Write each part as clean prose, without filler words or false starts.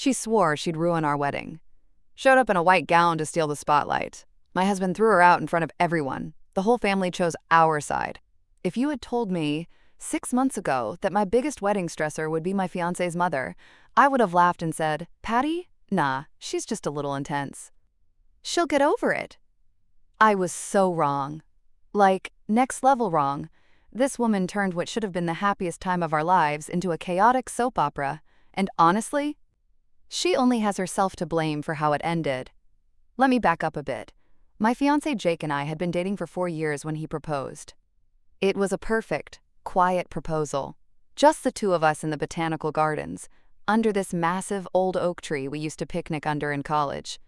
She swore she'd ruin our wedding. Showed up in a white gown to steal the spotlight. My husband threw her out in front of everyone. The whole family chose our side. If you had told me 6 months ago that my biggest wedding stressor would be my fiancé's mother, I would have laughed and said, "Patty? Nah, she's just a little intense. She'll get over it." I was so wrong. Like, next level wrong. This woman turned what should have been the happiest time of our lives into a chaotic soap opera. And honestly, she only has herself to blame for how it ended. Let me back up a bit. My fiancé Jake and I had been dating for 4 years when he proposed. It was a perfect, quiet proposal. Just the two of us in the botanical gardens, under this massive old oak tree we used to picnic under in college.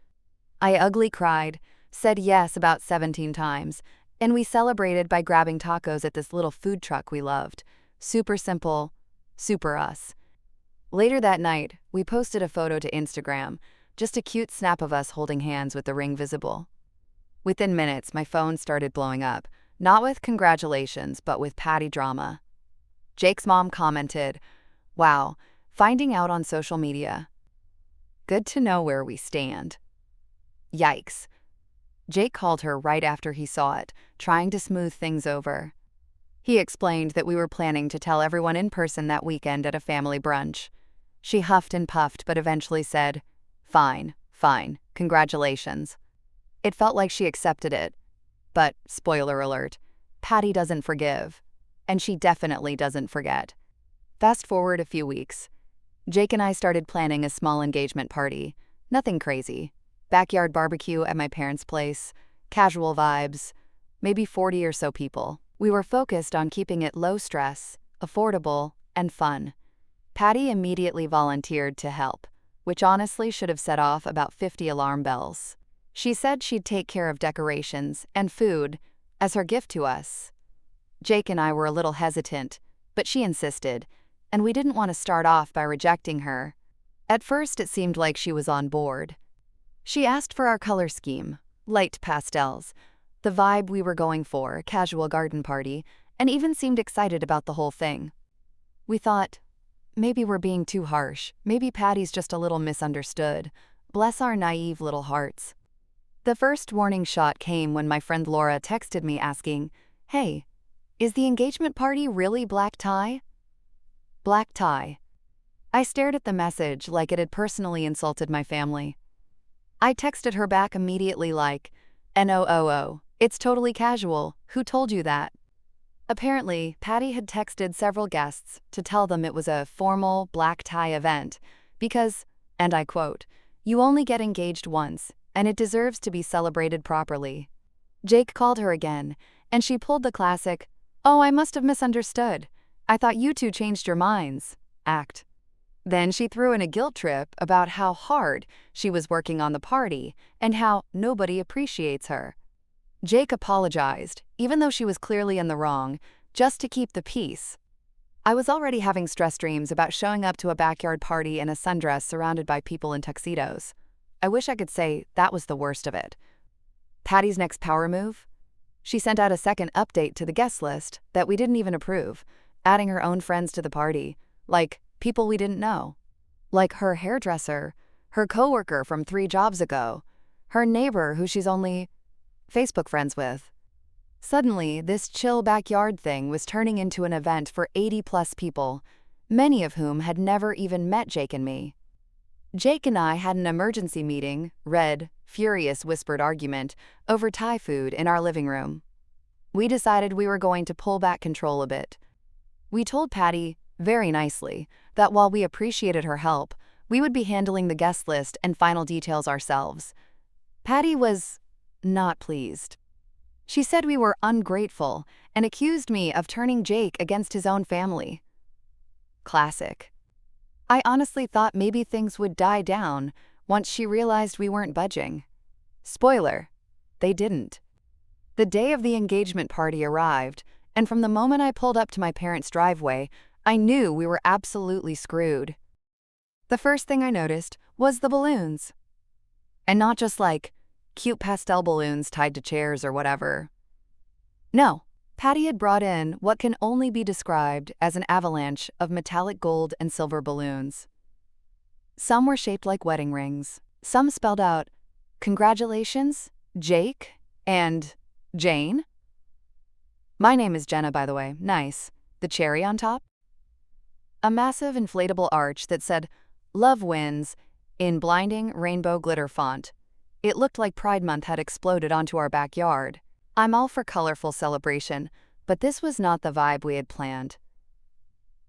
I ugly cried, said yes about 17 times, and we celebrated by grabbing tacos at this little food truck we loved. Super simple, super us. Later that night, we posted a photo to Instagram, just a cute snap of us holding hands with the ring visible. Within minutes, my phone started blowing up, not with congratulations, but with Patty drama. Jake's mom commented, "Wow, finding out on social media. Good to know where we stand." Yikes. Jake called her right after he saw it, trying to smooth things over. He explained that we were planning to tell everyone in person that weekend at a family brunch. She huffed and puffed but eventually said, "Fine, fine, congratulations." It felt like she accepted it. But, spoiler alert, Patty doesn't forgive. And she definitely doesn't forget. Fast forward a few weeks. Jake and I started planning a small engagement party. Nothing crazy. Backyard barbecue at my parents' place, casual vibes, maybe 40 or so people. We were focused on keeping it low stress, affordable, and fun. Patty immediately volunteered to help, which honestly should have set off about 50 alarm bells. She said she'd take care of decorations and food as her gift to us. Jake and I were a little hesitant, but she insisted, and we didn't want to start off by rejecting her. At first, it seemed like she was on board. She asked for our color scheme, light pastels, the vibe we were going for, casual garden party, and even seemed excited about the whole thing. We thought, maybe we're being too harsh, maybe Patty's just a little misunderstood. Bless our naive little hearts. The first warning shot came when my friend Laura texted me asking, "Hey, is the engagement party really black tie?" Black tie. I stared at the message like it had personally insulted my family. I texted her back immediately like, "NOOO, it's totally casual, who told you that?" Apparently, Patty had texted several guests to tell them it was a formal black tie event because, and I quote, "You only get engaged once, and it deserves to be celebrated properly." Jake called her again, and she pulled the classic, "Oh, I must have misunderstood. I thought you two changed your minds" act. Then she threw in a guilt trip about how hard she was working on the party and how nobody appreciates her. Jake apologized, even though she was clearly in the wrong, just to keep the peace. I was already having stress dreams about showing up to a backyard party in a sundress surrounded by people in tuxedos. I wish I could say that was the worst of it. Patty's next power move? She sent out a second update to the guest list that we didn't even approve, adding her own friends to the party, like people we didn't know. Like her hairdresser, her coworker from 3 jobs ago, her neighbor who she's only Facebook friends with. Suddenly, this chill backyard thing was turning into an event for 80+ people, many of whom had never even met Jake and me. Jake and I had an emergency meeting, furious whispered argument, over Thai food in our living room. We decided we were going to pull back control a bit. We told Patty, very nicely, that while we appreciated her help, we would be handling the guest list and final details ourselves. Patty was not pleased. She said we were ungrateful and accused me of turning Jake against his own family. Classic. I honestly thought maybe things would die down once she realized we weren't budging. Spoiler, they didn't. The day of the engagement party arrived, and from the moment I pulled up to my parents' driveway, I knew we were absolutely screwed. The first thing I noticed was the balloons. And not just like cute pastel balloons tied to chairs or whatever. No, Patty had brought in what can only be described as an avalanche of metallic gold and silver balloons. Some were shaped like wedding rings. Some spelled out, "Congratulations, Jake and Jane." My name is Jenna, by the way. Nice. The cherry on top? A massive inflatable arch that said, "Love wins," in blinding rainbow glitter font. It looked like Pride Month had exploded onto our backyard. I'm all for colorful celebration, but this was not the vibe we had planned.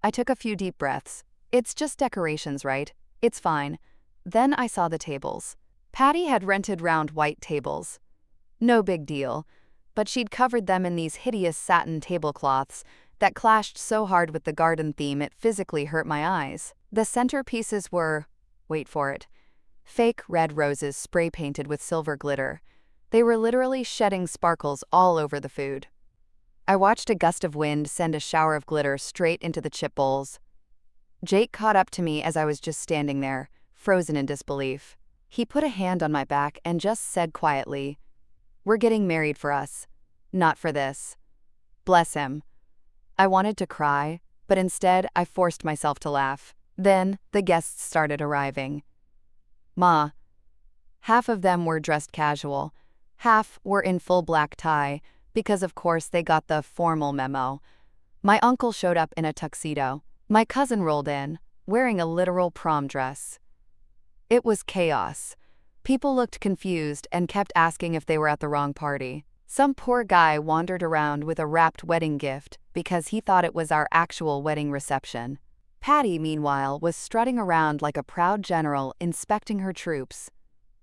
I took a few deep breaths. It's just decorations, right? It's fine. Then I saw the tables. Patty had rented round white tables. No big deal, but she'd covered them in these hideous satin tablecloths that clashed so hard with the garden theme it physically hurt my eyes. The centerpieces were, wait for it, fake red roses spray-painted with silver glitter. They were literally shedding sparkles all over the food. I watched a gust of wind send a shower of glitter straight into the chip bowls. Jake caught up to me as I was just standing there, frozen in disbelief. He put a hand on my back and just said quietly, "We're getting married for us, not for this." Bless him. I wanted to cry, but instead I forced myself to laugh. Then the guests started arriving. Ma. Half of them were dressed casual. Half were in full black tie, because of course they got the formal memo. My uncle showed up in a tuxedo. My cousin rolled in, wearing a literal prom dress. It was chaos. People looked confused and kept asking if they were at the wrong party. Some poor guy wandered around with a wrapped wedding gift because he thought it was our actual wedding reception. Patty, meanwhile, was strutting around like a proud general inspecting her troops.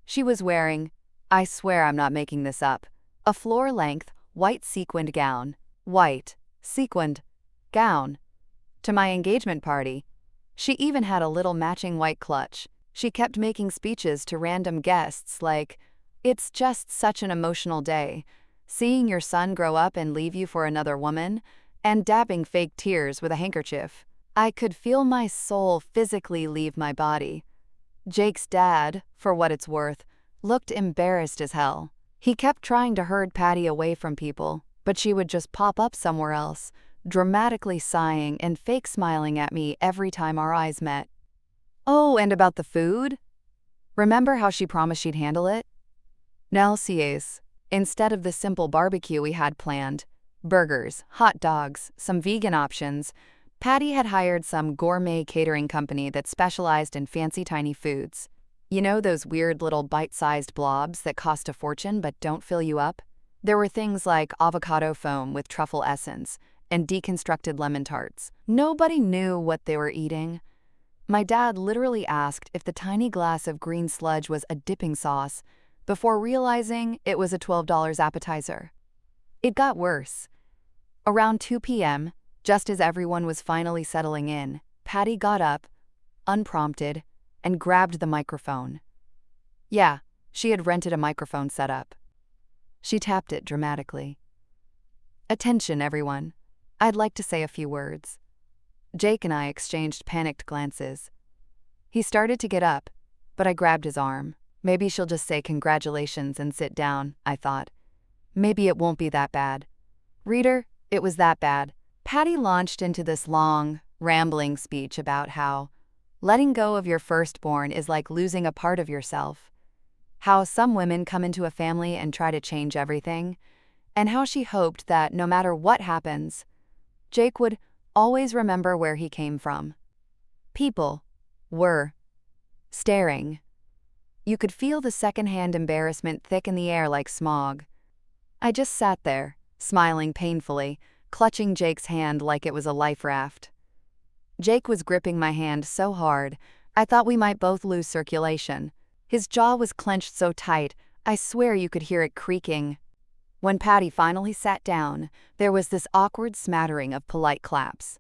She was wearing, I swear I'm not making this up, a floor-length, white sequined gown. White, sequined, gown. To my engagement party. She even had a little matching white clutch. She kept making speeches to random guests like, "It's just such an emotional day. Seeing your son grow up and leave you for another woman," and dabbing fake tears with a handkerchief. I could feel my soul physically leave my body. Jake's dad, for what it's worth, looked embarrassed as hell. He kept trying to herd Patty away from people, but she would just pop up somewhere else, dramatically sighing and fake smiling at me every time our eyes met. Oh, and about the food? Remember how she promised she'd handle it? Now, CAs, instead of the simple barbecue we had planned, burgers, hot dogs, some vegan options, Patty had hired some gourmet catering company that specialized in fancy tiny foods. You know those weird little bite-sized blobs that cost a fortune but don't fill you up? There were things like avocado foam with truffle essence and deconstructed lemon tarts. Nobody knew what they were eating. My dad literally asked if the tiny glass of green sludge was a dipping sauce before realizing it was a $12 appetizer. It got worse. Around 2 p.m., just as everyone was finally settling in, Patty got up, unprompted, and grabbed the microphone. Yeah, she had rented a microphone setup. She tapped it dramatically. "Attention, everyone. I'd like to say a few words." Jake and I exchanged panicked glances. He started to get up, but I grabbed his arm. Maybe she'll just say congratulations and sit down, I thought. Maybe it won't be that bad. Reader, it was that bad. Patty launched into this long, rambling speech about how letting go of your firstborn is like losing a part of yourself, how some women come into a family and try to change everything, and how she hoped that no matter what happens, Jake would always remember where he came from. People were staring. You could feel the secondhand embarrassment thick in the air like smog. I just sat there, smiling painfully, clutching Jake's hand like it was a life raft. Jake was gripping my hand so hard, I thought we might both lose circulation. His jaw was clenched so tight, I swear you could hear it creaking. When Patty finally sat down, there was this awkward smattering of polite claps.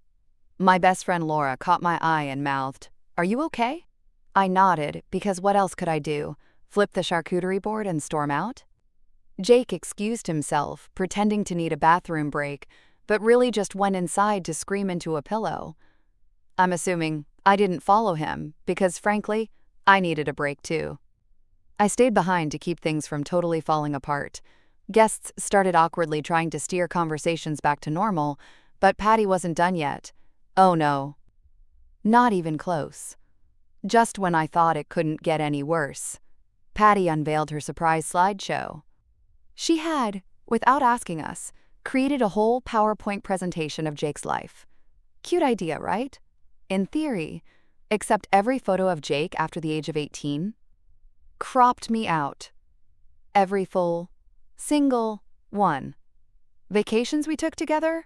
My best friend Laura caught my eye and mouthed, "Are you okay?" I nodded, because what else could I do? Flip the charcuterie board and storm out? Jake excused himself, pretending to need a bathroom break, but really just went inside to scream into a pillow. I'm assuming I didn't follow him, because frankly, I needed a break too. I stayed behind to keep things from totally falling apart. Guests started awkwardly trying to steer conversations back to normal, but Patty wasn't done yet. Oh no. Not even close. Just when I thought it couldn't get any worse, Patty unveiled her surprise slideshow. She had, without asking us, created a whole PowerPoint presentation of Jake's life. Cute idea, right? In theory, except every photo of Jake after the age of 18 cropped me out. Every full, single one. Vacations we took together?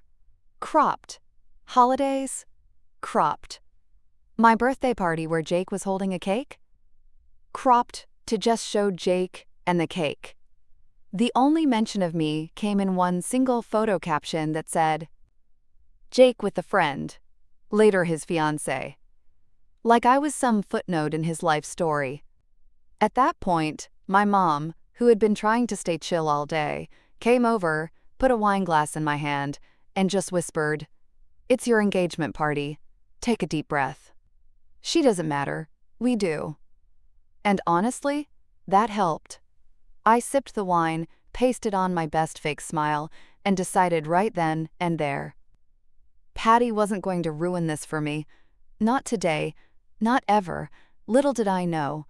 Cropped. Holidays? Cropped. My birthday party where Jake was holding a cake? Cropped to just show Jake and the cake. The only mention of me came in one single photo caption that said, Jake with a friend, later his fiancé. Like I was some footnote in his life story. At that point, my mom, who had been trying to stay chill all day, came over, put a wine glass in my hand, and just whispered, "It's your engagement party. Take a deep breath." She doesn't matter. We do. And honestly, that helped. I sipped the wine, pasted on my best fake smile, and decided right then and there. Patty wasn't going to ruin this for me. Not today. Not ever. Little did I know.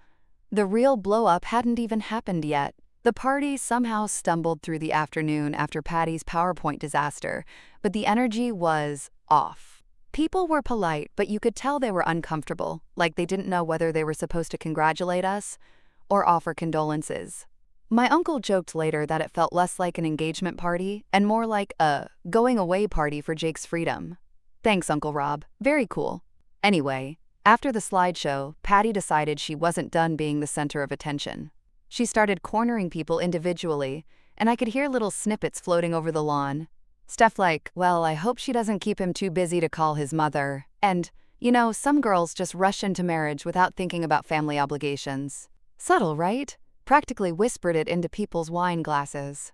The real blow-up hadn't even happened yet. The party somehow stumbled through the afternoon after Patty's PowerPoint disaster, but the energy was off. People were polite, but you could tell they were uncomfortable, like they didn't know whether they were supposed to congratulate us or offer condolences. My uncle joked later that it felt less like an engagement party and more like a going-away party for Jake's freedom. Thanks, Uncle Rob. Very cool. Anyway, after the slideshow, Patty decided she wasn't done being the center of attention. She started cornering people individually, and I could hear little snippets floating over the lawn. Stuff like, well, I hope she doesn't keep him too busy to call his mother, and, some girls just rush into marriage without thinking about family obligations. Subtle, right? Practically whispered it into people's wine glasses.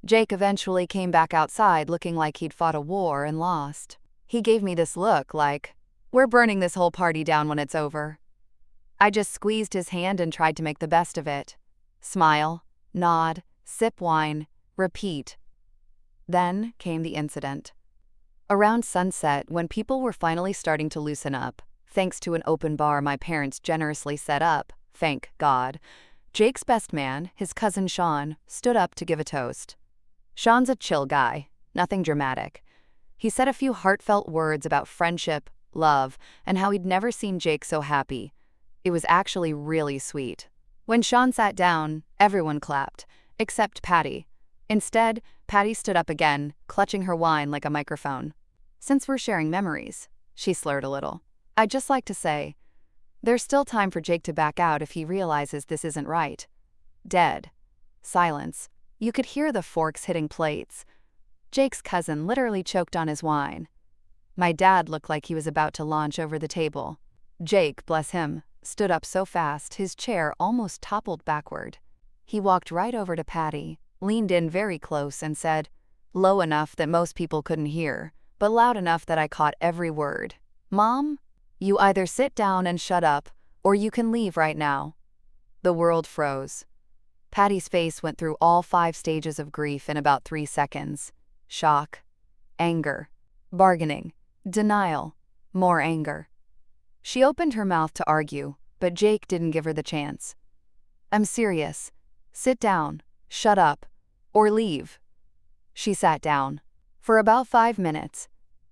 Jake eventually came back outside looking like he'd fought a war and lost. He gave me this look like, "We're burning this whole party down when it's over." I just squeezed his hand and tried to make the best of it. Smile, nod, sip wine, repeat. Then came the incident. Around sunset, when people were finally starting to loosen up, thanks to an open bar my parents generously set up, thank God, Jake's best man, his cousin Sean, stood up to give a toast. Sean's a chill guy, nothing dramatic. He said a few heartfelt words about friendship, love, and how he'd never seen Jake so happy. It was actually really sweet. When Sean sat down, everyone clapped, except Patty. Instead, Patty stood up again, clutching her wine like a microphone. "Since we're sharing memories," she slurred a little, "I'd just like to say, there's still time for Jake to back out if he realizes this isn't right." Dead. Silence. You could hear the forks hitting plates. Jake's cousin literally choked on his wine. My dad looked like he was about to launch over the table. Jake, bless him, stood up so fast his chair almost toppled backward. He walked right over to Patty, leaned in very close and said, low enough that most people couldn't hear, but loud enough that I caught every word, "Mom, you either sit down and shut up, or you can leave right now." The world froze. Patty's face went through all 5 stages of grief in about 3 seconds. Shock, anger, bargaining, denial, more anger. She opened her mouth to argue, but Jake didn't give her the chance. "I'm serious. Sit down, shut up, or leave." She sat down. For about 5 minutes.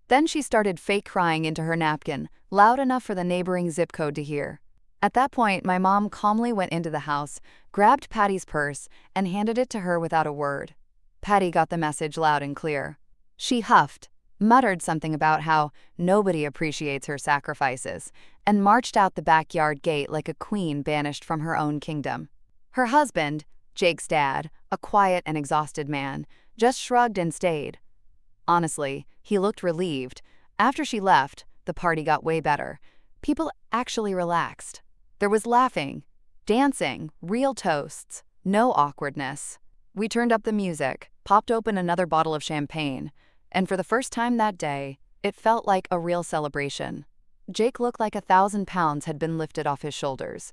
Then she started fake crying into her napkin, loud enough for the neighboring zip code to hear. At that point, my mom calmly went into the house, grabbed Patty's purse, and handed it to her without a word. Patty got the message loud and clear. She huffed, muttered something about how nobody appreciates her sacrifices, and marched out the backyard gate like a queen banished from her own kingdom. Her husband, Jake's dad, a quiet and exhausted man, just shrugged and stayed. Honestly, he looked relieved. After she left, the party got way better. People actually relaxed. There was laughing, dancing, real toasts, no awkwardness. We turned up the music, popped open another bottle of champagne, and for the first time that day, it felt like a real celebration. Jake looked like 1,000 pounds had been lifted off his shoulders.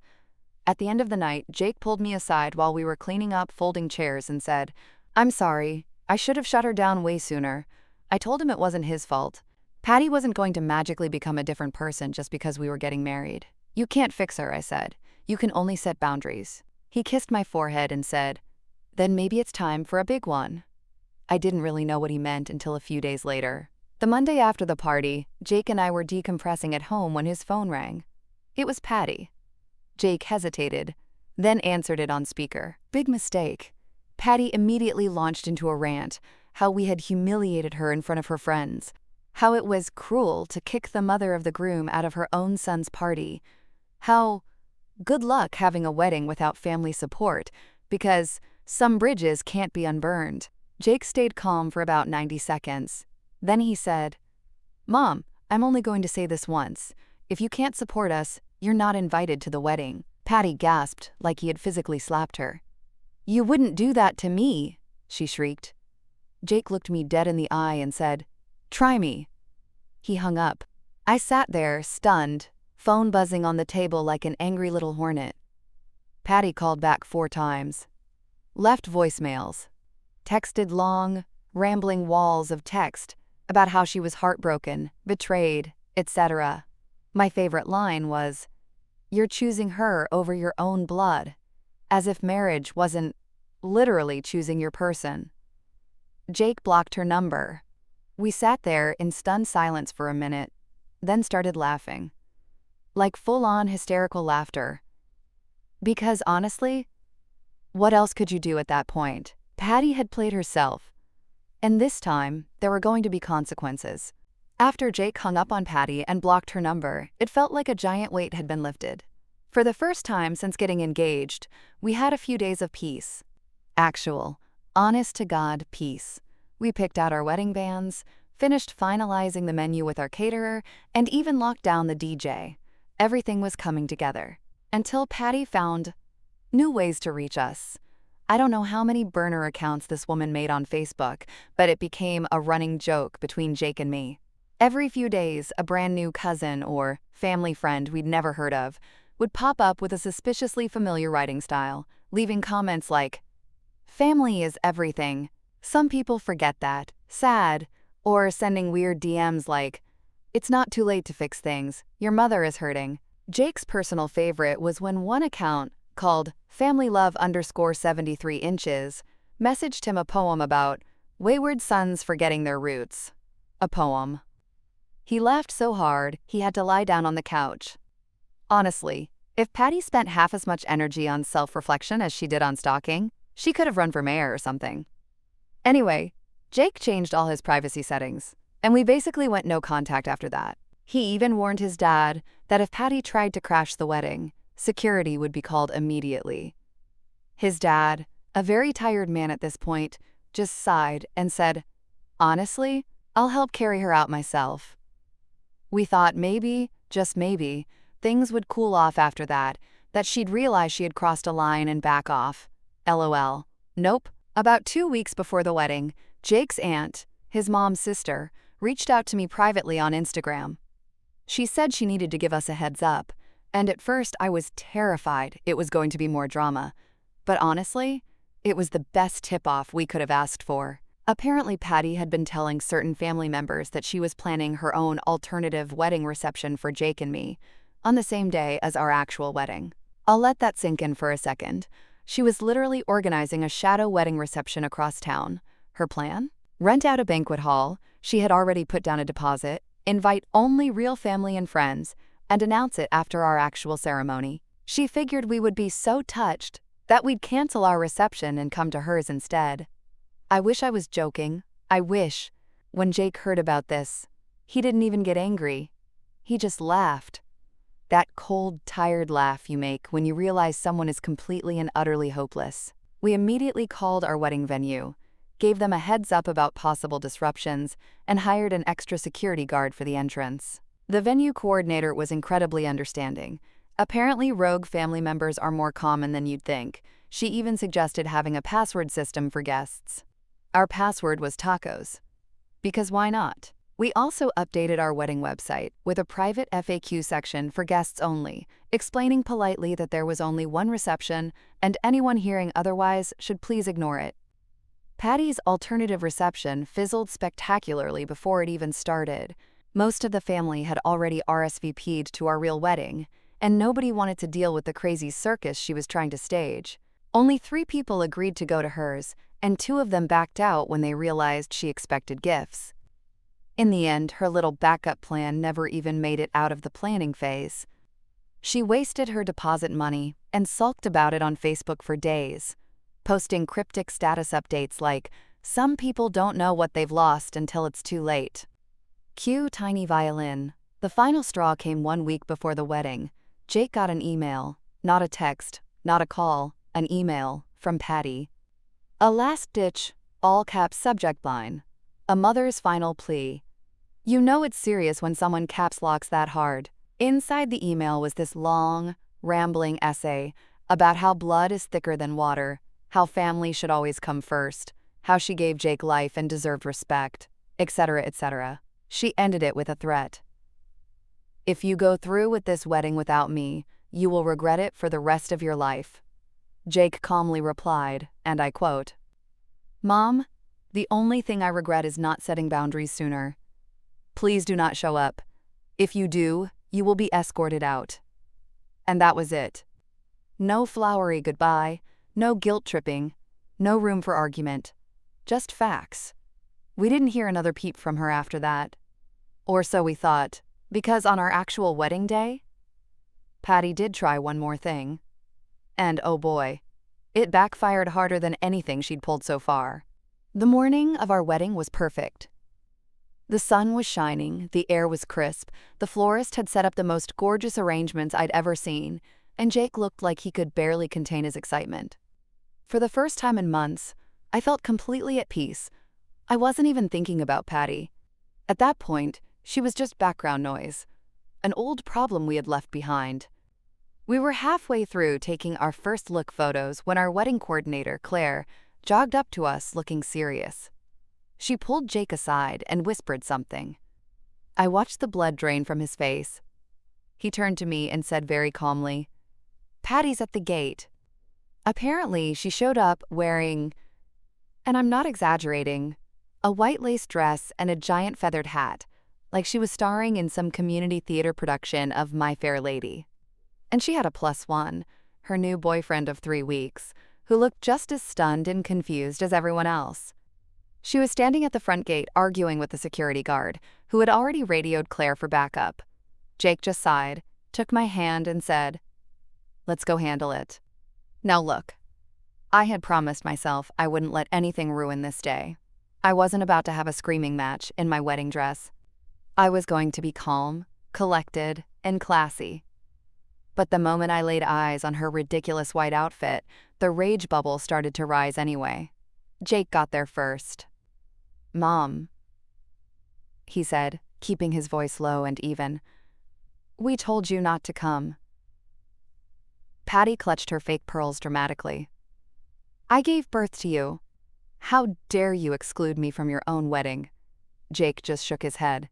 At the end of the night, Jake pulled me aside while we were cleaning up folding chairs and said, "I'm sorry. I should have shut her down way sooner." I told him it wasn't his fault. Patty wasn't going to magically become a different person just because we were getting married. "You can't fix her," I said. "You can only set boundaries." He kissed my forehead and said, "Then maybe it's time for a big one." I didn't really know what he meant until a few days later. The Monday after the party, Jake and I were decompressing at home when his phone rang. It was Patty. Jake hesitated, then answered it on speaker. Big mistake. Patty immediately launched into a rant, how we had humiliated her in front of her friends, how it was cruel to kick the mother of the groom out of her own son's party, how good luck having a wedding without family support, because some bridges can't be unburned. Jake stayed calm for about 90 seconds. Then he said, "Mom, I'm only going to say this once. If you can't support us, you're not invited to the wedding." Patty gasped like he had physically slapped her. "You wouldn't do that to me," she shrieked. Jake looked me dead in the eye and said, "Try me." He hung up. I sat there, stunned, phone buzzing on the table like an angry little hornet. Patty called back 4 times. Left voicemails. Texted long, rambling walls of text about how she was heartbroken, betrayed, etc. My favorite line was, "You're choosing her over your own blood," as if marriage wasn't literally choosing your person. Jake blocked her number. We sat there in stunned silence for a minute, then started laughing. Like full-on hysterical laughter. Because honestly, what else could you do at that point? Patty had played herself, and this time there were going to be consequences. After Jake hung up on Patty and blocked her number, it felt like a giant weight had been lifted. For the first time since getting engaged, we had a few days of peace. Actual, honest-to-God peace. We picked out our wedding bands, finished finalizing the menu with our caterer, and even locked down the DJ. Everything was coming together. Until Patty found new ways to reach us. I don't know how many burner accounts this woman made on Facebook, but it became a running joke between Jake and me. Every few days, a brand new cousin or family friend we'd never heard of would pop up with a suspiciously familiar writing style, leaving comments like, "Family is everything. Some people forget that. Sad," or sending weird DMs like, "It's not too late to fix things. Your mother is hurting." Jake's personal favorite was when one account, called FamilyLove_73inches, messaged him a poem about wayward sons forgetting their roots. A poem. He laughed so hard, he had to lie down on the couch. Honestly, if Patty spent half as much energy on self-reflection as she did on stalking, she could have run for mayor or something. Anyway, Jake changed all his privacy settings, and we basically went no contact after that. He even warned his dad that if Patty tried to crash the wedding, security would be called immediately. His dad, a very tired man at this point, just sighed and said, "Honestly, I'll help carry her out myself." We thought maybe, just maybe, things would cool off after that she'd realize she had crossed a line and back off. LOL. Nope. About 2 weeks before the wedding, Jake's aunt, his mom's sister, reached out to me privately on Instagram. She said she needed to give us a heads up, and at first I was terrified it was going to be more drama. But honestly, it was the best tip-off we could have asked for. Apparently Patty had been telling certain family members that she was planning her own alternative wedding reception for Jake and me, on the same day as our actual wedding. I'll let that sink in for a second. She was literally organizing a shadow wedding reception across town. Her plan? Rent out a banquet hall, she had already put down a deposit, invite only real family and friends, and announce it after our actual ceremony. She figured we would be so touched that we'd cancel our reception and come to hers instead. I wish I was joking. I wish. When Jake heard about this, he didn't even get angry. He just laughed. That cold, tired laugh you make when you realize someone is completely and utterly hopeless. We immediately called our wedding venue, gave them a heads up about possible disruptions, and hired an extra security guard for the entrance. The venue coordinator was incredibly understanding. Apparently, rogue family members are more common than you'd think. She even suggested having a password system for guests. Our password was tacos. Because why not? We also updated our wedding website with a private FAQ section for guests only, explaining politely that there was only one reception and anyone hearing otherwise should please ignore it. Patty's alternative reception fizzled spectacularly before it even started. Most of the family had already RSVP'd to our real wedding, and nobody wanted to deal with the crazy circus she was trying to stage. Only 3 people agreed to go to hers, and 2 of them backed out when they realized she expected gifts. In the end, her little backup plan never even made it out of the planning phase. She wasted her deposit money and sulked about it on Facebook for days, posting cryptic status updates like, "Some people don't know what they've lost until it's too late." Cue tiny violin. The final straw came 1 week before the wedding. Jake got an email, not a text, not a call, an email, from Patty. A last-ditch, all-caps subject line. A mother's final plea. You know it's serious when someone caps locks that hard. Inside the email was this long, rambling essay about how blood is thicker than water, how family should always come first, how she gave Jake life and deserved respect, etc., etc. She ended it with a threat. "If you go through with this wedding without me, you will regret it for the rest of your life." Jake calmly replied, and I quote, "Mom, the only thing I regret is not setting boundaries sooner. Please do not show up. If you do, you will be escorted out." And that was it. No flowery goodbye, no guilt-tripping, no room for argument. Just facts. We didn't hear another peep from her after that. Or so we thought, because on our actual wedding day, Patty did try one more thing. And oh boy, it backfired harder than anything she'd pulled so far. The morning of our wedding was perfect. The sun was shining, the air was crisp, the florist had set up the most gorgeous arrangements I'd ever seen, and Jake looked like he could barely contain his excitement. For the first time in months, I felt completely at peace. I wasn't even thinking about Patty. At that point, she was just background noise, an old problem we had left behind. We were halfway through taking our first look photos when our wedding coordinator, Claire, jogged up to us looking serious. She pulled Jake aside and whispered something. I watched the blood drain from his face. He turned to me and said very calmly, "Patty's at the gate." Apparently, she showed up wearing, and I'm not exaggerating, a white lace dress and a giant feathered hat, like she was starring in some community theater production of My Fair Lady. And she had a +1, her new boyfriend of 3 weeks, who looked just as stunned and confused as everyone else. She was standing at the front gate arguing with the security guard, who had already radioed Claire for backup. Jake just sighed, took my hand and said, "Let's go handle it." Now look, I had promised myself I wouldn't let anything ruin this day. I wasn't about to have a screaming match in my wedding dress. I was going to be calm, collected, and classy. But the moment I laid eyes on her ridiculous white outfit, the rage bubble started to rise anyway. Jake got there first. "Mom," he said, keeping his voice low and even, "we told you not to come." Patty clutched her fake pearls dramatically. "I gave birth to you. How dare you exclude me from your own wedding?" Jake just shook his head.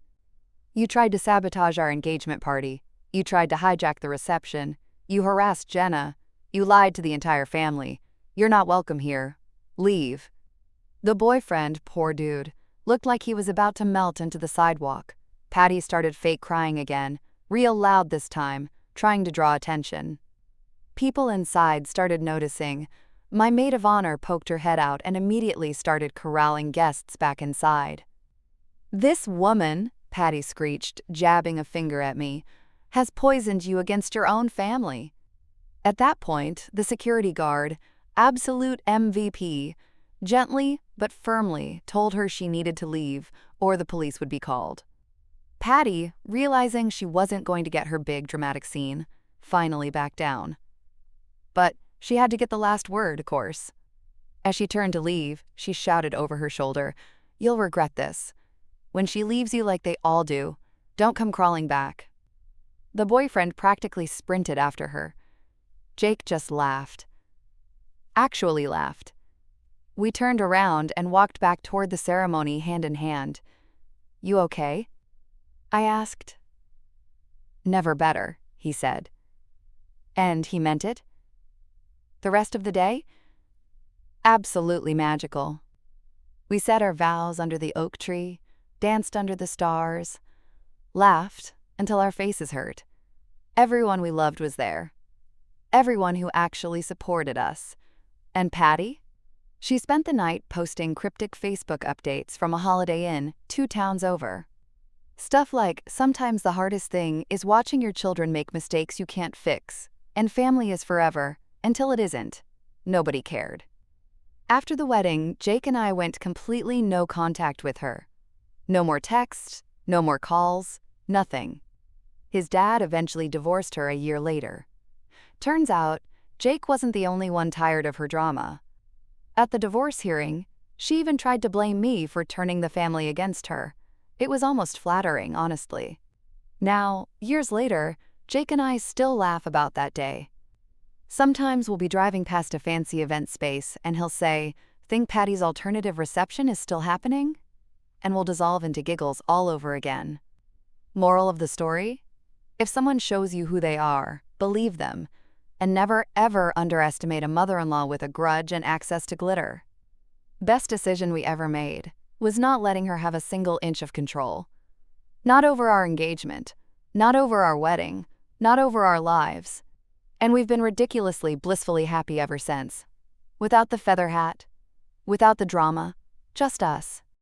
"You tried to sabotage our engagement party. You tried to hijack the reception. You harassed Jenna. You lied to the entire family. You're not welcome here. Leave." The boyfriend, poor dude, looked like he was about to melt into the sidewalk. Patty started fake crying again, real loud this time, trying to draw attention. People inside started noticing. My maid of honor poked her head out and immediately started corralling guests back inside. "This woman," Patty screeched, jabbing a finger at me, "has poisoned you against your own family." At that point, the security guard, absolute MVP, gently but firmly told her she needed to leave or the police would be called. Patty, realizing she wasn't going to get her big dramatic scene, finally backed down. But she had to get the last word, of course. As she turned to leave, she shouted over her shoulder, "You'll regret this. When she leaves you like they all do, don't come crawling back." The boyfriend practically sprinted after her. Jake just laughed. Actually laughed. We turned around and walked back toward the ceremony hand in hand. "You okay?" I asked. "Never better," he said. And he meant it? The rest of the day? Absolutely magical. We said our vows under the oak tree, danced under the stars, laughed until our faces hurt. Everyone we loved was there. Everyone who actually supported us. And Patty? She spent the night posting cryptic Facebook updates from a Holiday Inn 2 towns over. Stuff like, sometimes the hardest thing is watching your children make mistakes you can't fix, and family is forever, until it isn't. Nobody cared. After the wedding, Jake and I went completely no contact with her. No more texts, no more calls, nothing. His dad eventually divorced her a year later. Turns out, Jake wasn't the only one tired of her drama. At the divorce hearing, she even tried to blame me for turning the family against her. It was almost flattering, honestly. Now, years later, Jake and I still laugh about that day. Sometimes we'll be driving past a fancy event space and he'll say, "Think Patty's alternative reception is still happening?" And we'll dissolve into giggles all over again. Moral of the story? If someone shows you who they are, believe them, and never ever underestimate a mother-in-law with a grudge and access to glitter. Best decision we ever made was not letting her have a single inch of control. Not over our engagement, not over our wedding, not over our lives. And we've been ridiculously, blissfully happy ever since. Without the feather hat, without the drama, just us.